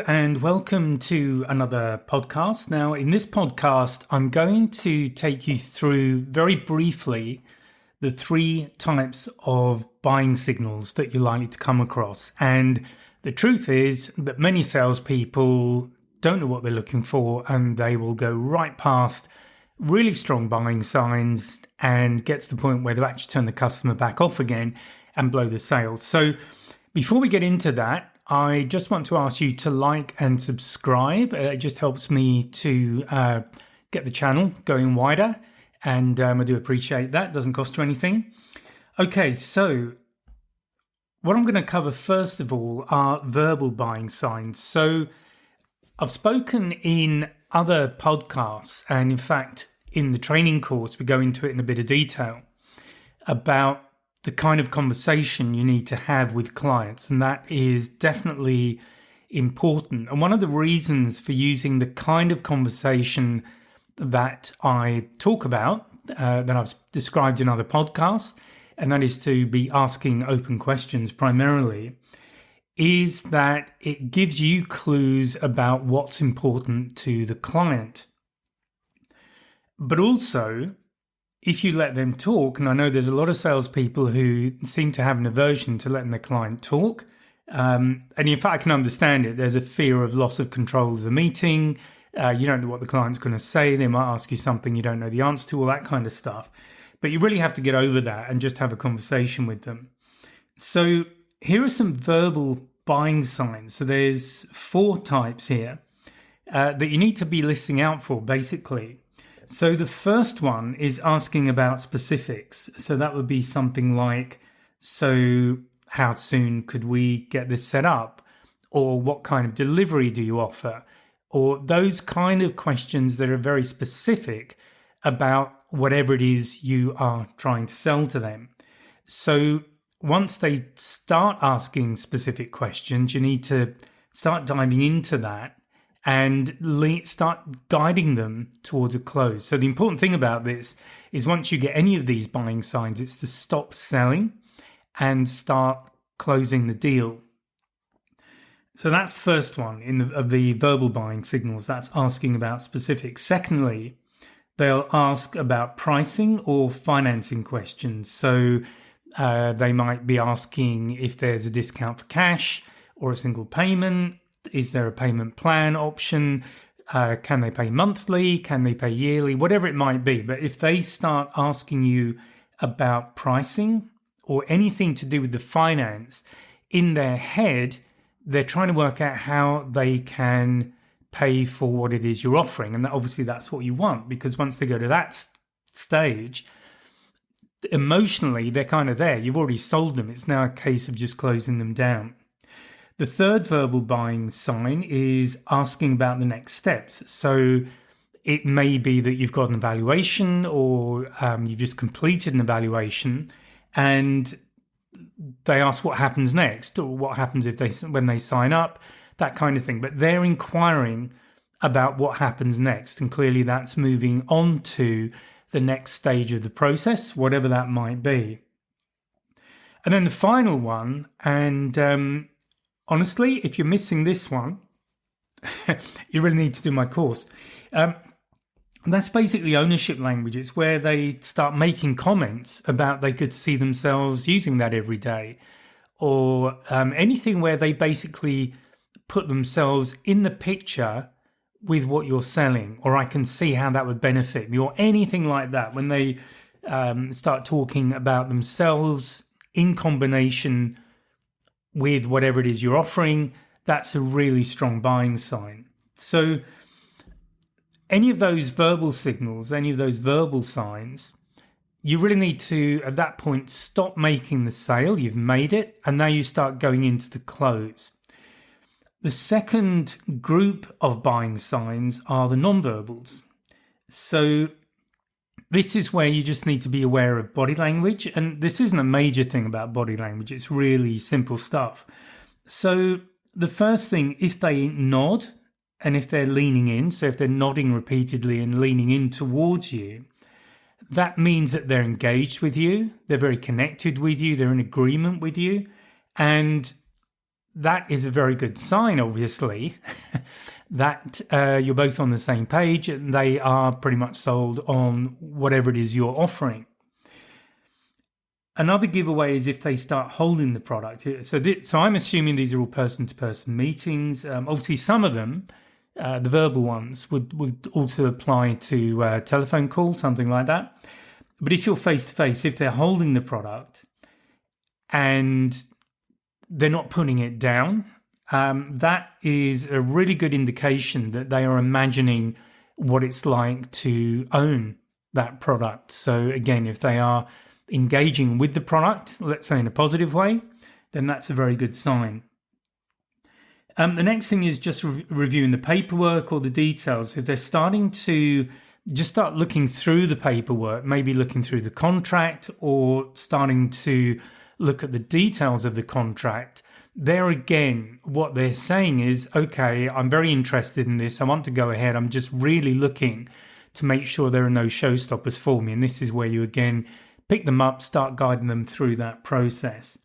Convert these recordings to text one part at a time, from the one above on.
and welcome to another podcast. Now, in this podcast, I'm going to take you through very briefly the three types of buying signals that you're likely to come across. And the truth is that many salespeople don't know what they're looking for, and they will go right past really strong buying signs and get to the point where they'll actually turn the customer back off again and blow the sale. So before we get into that, I just want to ask you to like and subscribe. It just helps me to get the channel going wider, and I do appreciate that. It doesn't cost you anything. Okay, so what I'm going to cover first of all are verbal buying signs. So I've spoken in other podcasts, and in fact, in the training course, we go into it in a bit of detail about the kind of conversation you need to have with clients. And that is definitely important. And one of the reasons for using the kind of conversation that I talk about, that I've described in other podcasts, and that is to be asking open questions primarily, is that it gives you clues about what's important to the client. But also, if you let them talk, and I know there's a lot of salespeople who seem to have an aversion to letting their client talk, and in fact, I can understand it. There's a fear of loss of control of the meeting. You don't know what the client's going to say. They might ask you something you don't know the answer to, all that kind of stuff. But you really have to get over that and just have a conversation with them. So here are some verbal buying signs. So there's 4 types here that you need to be listening out for, basically. So the first one is asking about specifics. So that would be something like, so how soon could we get this set up? Or what kind of delivery do you offer? Or those kind of questions that are very specific about whatever it is you are trying to sell to them. So once they start asking specific questions, you need to start diving into that and start guiding them towards a close. So the important thing about this is once you get any of these buying signs, it's to stop selling and start closing the deal. So that's the first one of the verbal buying signals. That's asking about specifics. Secondly, they'll ask about pricing or financing questions. So they might be asking if there's a discount for cash or a single payment. Is there a payment plan option? Can they pay monthly? Can they pay yearly? Whatever it might be. But if they start asking you about pricing or anything to do with the finance, in their head, they're trying to work out how they can pay for what it is you're offering. And obviously that's what you want, because once they go to that stage, emotionally, they're kind of there. You've already sold them. It's now a case of just closing them down. The third verbal buying sign is asking about the next steps. So it may be that you've got an evaluation, or you've just completed an evaluation, and they ask what happens next, or what happens when they sign up, that kind of thing. But they're inquiring about what happens next, and clearly that's moving on to the next stage of the process, whatever that might be. And then the final one, and honestly, if you're missing this one, you really need to do my course. That's basically ownership language. It's where they start making comments about they could see themselves using that every day, or anything where they basically put themselves in the picture with what you're selling, or I can see how that would benefit me, or anything like that. When they start talking about themselves in combination with whatever it is you're offering, that's a really strong buying sign. So any of those verbal signals, any of those verbal signs, you really need to, at that point, stop making the sale. You've made it, and now you start going into the close. The second group of buying signs are the non-verbals. So this is where you just need to be aware of body language. And this isn't a major thing about body language. It's really simple stuff. So the first thing, if they nod and if they're leaning in, so if they're nodding repeatedly and leaning in towards you, that means that they're engaged with you. They're very connected with you. They're in agreement with you. And that is a very good sign, obviously, that you're both on the same page and they are pretty much sold on whatever it is you're offering. Another giveaway is if they start holding the product. So I'm assuming these are all person-to-person meetings. Obviously, some of them, the verbal ones, would also apply to telephone call, something like that. But if you're face-to-face, if they're holding the product and they're not putting it down, that is a really good indication that they are imagining what it's like to own that product. So again, if they are engaging with the product, let's say in a positive way, then that's a very good sign. The next thing is just reviewing the paperwork or the details. If they're starting to just start looking through the paperwork, maybe looking through the contract or starting to look at the details of the contract, there again, what they're saying is, okay, I'm very interested in this. I want to go ahead. I'm just really looking to make sure there are no showstoppers for me. And this is where you again pick them up, start guiding them through that process.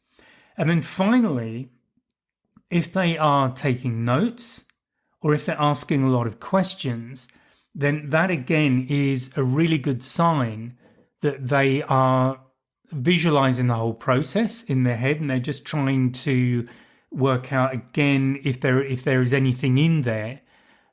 And then finally, if they are taking notes or if they're asking a lot of questions, then that again is a really good sign that they are visualizing the whole process in their head and they're just trying to work out again if there is anything in there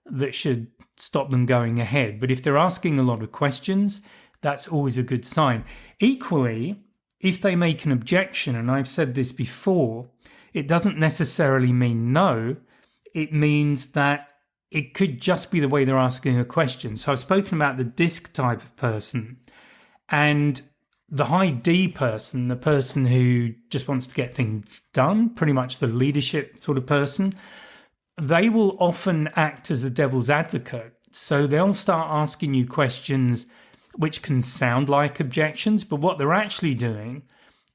that should stop them going ahead. But if they're asking a lot of questions, that's always a good sign. Equally, if they make an objection, and I've said this before, it doesn't necessarily mean no. It means that it could just be the way they're asking a question. So I've spoken about the DISC type of person and the high D person, the person who just wants to get things done, pretty much the leadership sort of person. They will often act as a devil's advocate. So they'll start asking you questions which can sound like objections, but what they're actually doing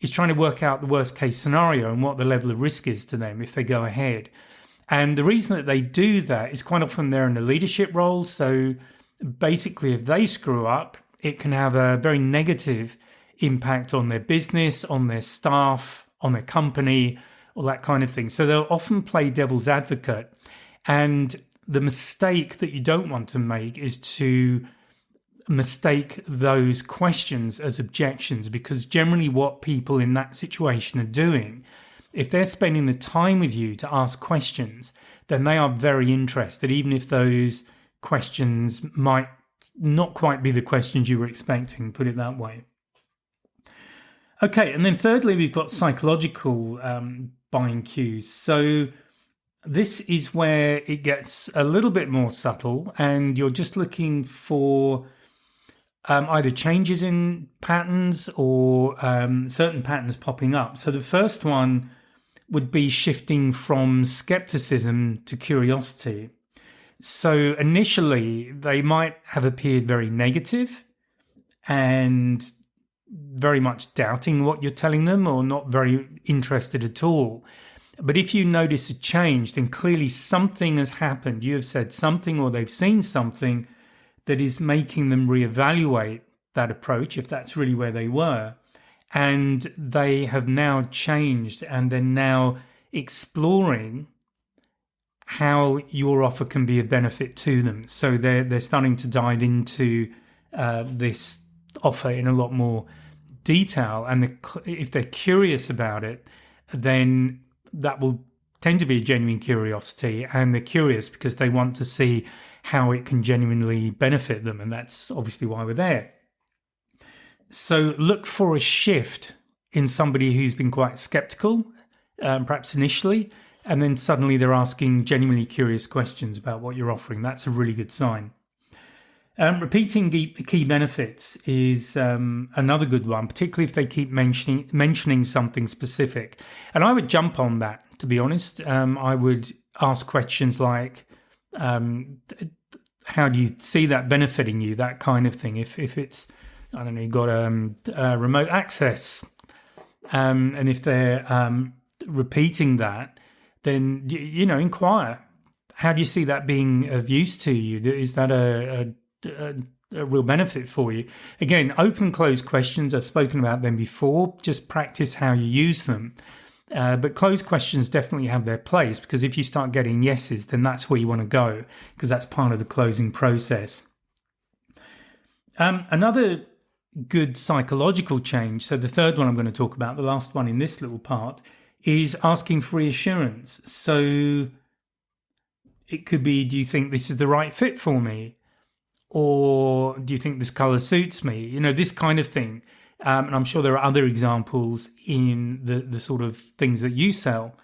is trying to work out the worst case scenario and what the level of risk is to them if they go ahead. And the reason that they do that is quite often they're in a leadership role. So basically, if they screw up, it can have a very negative impact on their business, on their staff, on their company, all that kind of thing. So they'll often play devil's advocate. And the mistake that you don't want to make is to mistake those questions as objections, because generally what people in that situation are doing, if they're spending the time with you to ask questions, then they are very interested, even if those questions might not quite be the questions you were expecting, put it that way. Okay, and then thirdly, we've got psychological buying cues. So this is where it gets a little bit more subtle, and you're just looking for either changes in patterns or certain patterns popping up. So the first one would be shifting from skepticism to curiosity. So initially, they might have appeared very negative and very much doubting what you're telling them or not very interested at all. But if you notice a change, then clearly something has happened. You have said something or they've seen something that is making them reevaluate that approach, if that's really where they were. And they have now changed and they're now exploring how your offer can be of benefit to them. So they're starting to dive into this offer in a lot more detail. And if they're curious about it, then that will tend to be a genuine curiosity. And they're curious because they want to see how it can genuinely benefit them. And that's obviously why we're there. So look for a shift in somebody who's been quite skeptical, perhaps initially, and then suddenly they're asking genuinely curious questions about what you're offering. That's a really good sign. Repeating key benefits is another good one, particularly if they keep mentioning something specific. And I would jump on that, to be honest. I would ask questions like, how do you see that benefiting you, that kind of thing. If it's, I don't know, you've got remote access, and if they're repeating that, then, inquire. How do you see that being of use to you? Is that a real benefit for you? Again, open, closed questions. I've spoken about them before. Just practice how you use them. But closed questions definitely have their place, because if you start getting yeses, then that's where you want to go, because that's part of the closing process. Another good psychological change, so the third one I'm going to talk about, the last one in this little part, is asking for reassurance. So it could be, do you think this is the right fit for me? Or do you think this color suits me? You know, this kind of thing. And I'm sure there are other examples in the sort of things that you sell.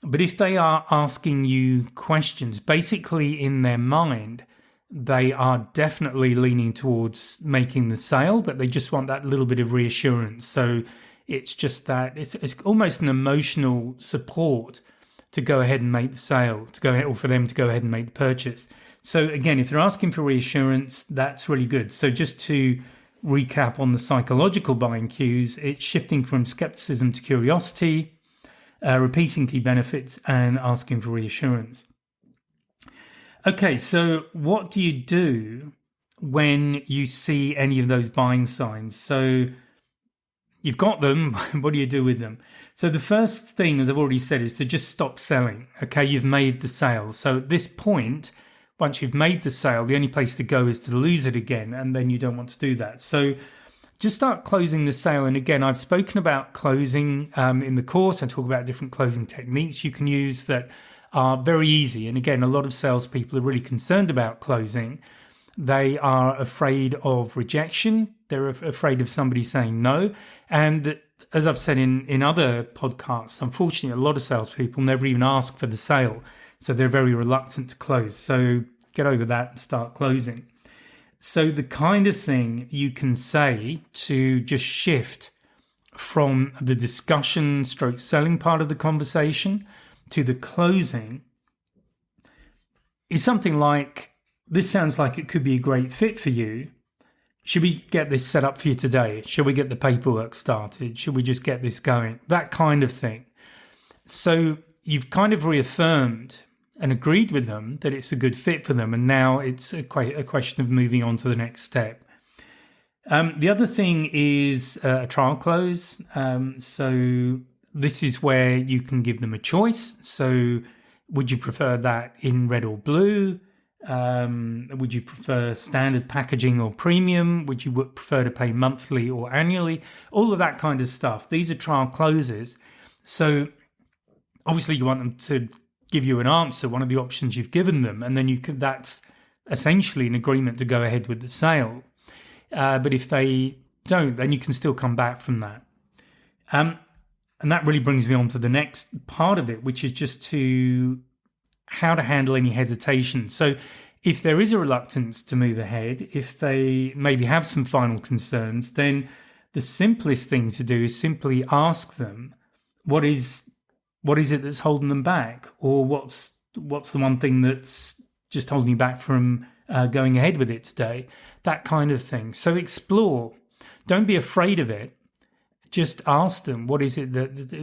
But if they are asking you questions, basically in their mind, they are definitely leaning towards making the sale, but they just want that little bit of reassurance. So it's just that it's almost an emotional support to go ahead and make the sale, to go ahead, or for them to go ahead and make the purchase. So again, if they're asking for reassurance, that's really good. So just to recap on the psychological buying cues, it's shifting from skepticism to curiosity, repeating key benefits, and asking for reassurance. Okay, so what do you do when you see any of those buying signs? So you've got them. What do you do with them? So the first thing, as I've already said, is to just stop selling. Okay, you've made the sale. So at this point, once you've made the sale, the only place to go is to lose it again, and then you don't want to do that. So just start closing the sale. And again, I've spoken about closing in the course. I talk about different closing techniques you can use that are very easy. And again, a lot of salespeople are really concerned about closing. They are afraid of rejection. They're afraid of somebody saying no. And as I've said in other podcasts, unfortunately, a lot of salespeople never even ask for the sale. So they're very reluctant to close. So get over that and start closing. So the kind of thing you can say to just shift from the discussion stroke selling part of the conversation to the closing is something like, this sounds like it could be a great fit for you. Should we get this set up for you today? Should we get the paperwork started? Should we just get this going? That kind of thing. So you've kind of reaffirmed and agreed with them that it's a good fit for them. And now it's a question of moving on to the next step. The other thing is a trial close. So this is where you can give them a choice. So would you prefer that in red or blue? Would you prefer standard packaging or premium? Would you prefer to pay monthly or annually? All of that kind of stuff. These are trial closes. So obviously you want them to give you an answer, one of the options you've given them, and then that's essentially an agreement to go ahead with the sale. But if they don't, then you can still come back from that. And that really brings me on to the next part of it, which is just to how to handle any hesitation. So if there is a reluctance to move ahead, if they maybe have some final concerns, then the simplest thing to do is simply ask them, what is it that's holding them back? Or what's the one thing that's just holding you back from going ahead with it today? That kind of thing. So explore. Don't be afraid of it. Just ask them, what is it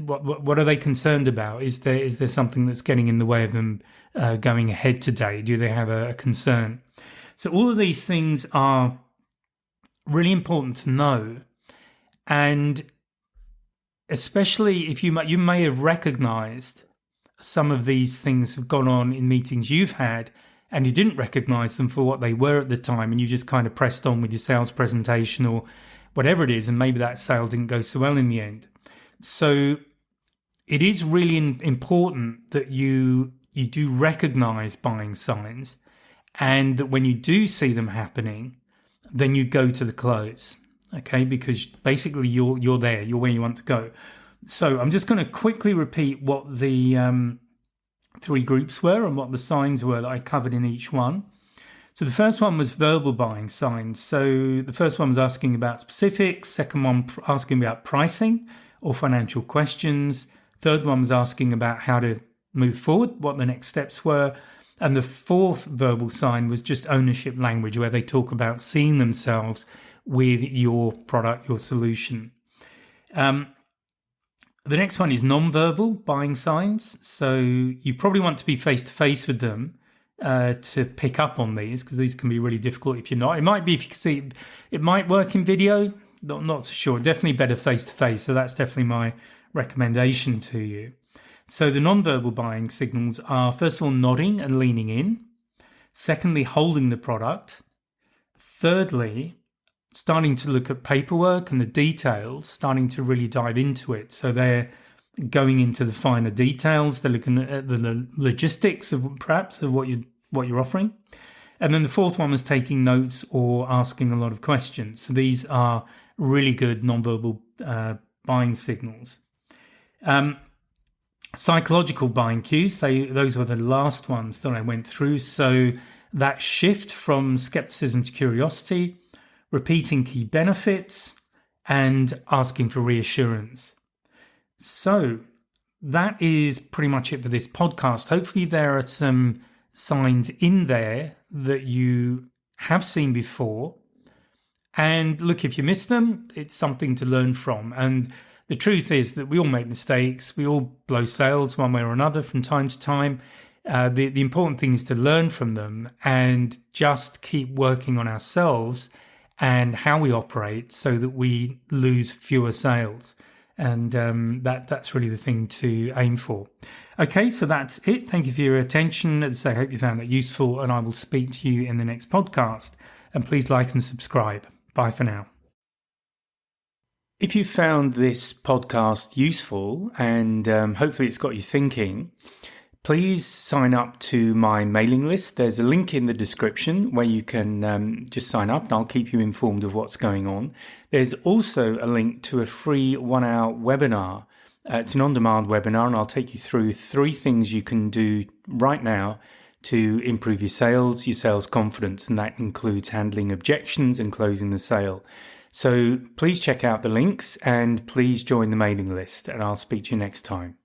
what are they concerned about? Is there something that's getting in the way of them going ahead today? Do they have a concern? So all of these things are really important to know. And especially if you may have recognized some of these things have gone on in meetings you've had and you didn't recognize them for what they were at the time, and you just kind of pressed on with your sales presentation or whatever it is, and maybe that sale didn't go so well in the end. So it is really important that you do recognize buying signs, and that when you do see them happening, then you go to the close. Okay, because basically you're there, you're where you want to go. So I'm just going to quickly repeat what the three groups were and what the signs were that I covered in each one. So the first one was verbal buying signs. So the first one was asking about specifics. Second one, asking about pricing or financial questions. Third one was asking about how to move forward, what the next steps were. And the fourth verbal sign was just ownership language, where they talk about seeing themselves with your product, your solution. The next one is non-verbal buying signs. So you probably want to be face-to-face with them to pick up on these, because these can be really difficult if you're not. It might be, if you can see, it might work in video. Not so sure. Definitely better face-to-face. So that's definitely my recommendation to you. So the non-verbal buying signals are, first of all, nodding and leaning in. Secondly, holding the product. Thirdly, starting to look at paperwork and the details, starting to really dive into it. So they're going into the finer details. They're looking at the logistics of perhaps of what you're offering. And then the fourth one was taking notes or asking a lot of questions. So these are really good non-verbal buying signals. Psychological buying cues, those were the last ones that I went through. So that shift from skepticism to curiosity, repeating key benefits, and asking for reassurance. So that is pretty much it for this podcast. Hopefully there are some signs in there that you have seen before. And look, if you miss them, it's something to learn from. And the truth is that we all make mistakes. We all blow sales one way or another from time to time. The important thing is to learn from them and just keep working on ourselves and how we operate so that we lose fewer sales. And that's really the thing to aim for. Okay, so that's it. Thank you for your attention. As I say, I hope you found that useful, and I will speak to you in the next podcast. And please like and subscribe. Bye for now. If you found this podcast useful and hopefully it's got you thinking, please sign up to my mailing list. There's a link in the description where you can just sign up and I'll keep you informed of what's going on. There's also a link to a free 1-hour webinar. It's an on-demand webinar and I'll take you through 3 things you can do right now to improve your sales confidence, and that includes handling objections and closing the sale. So please check out the links and please join the mailing list, and I'll speak to you next time.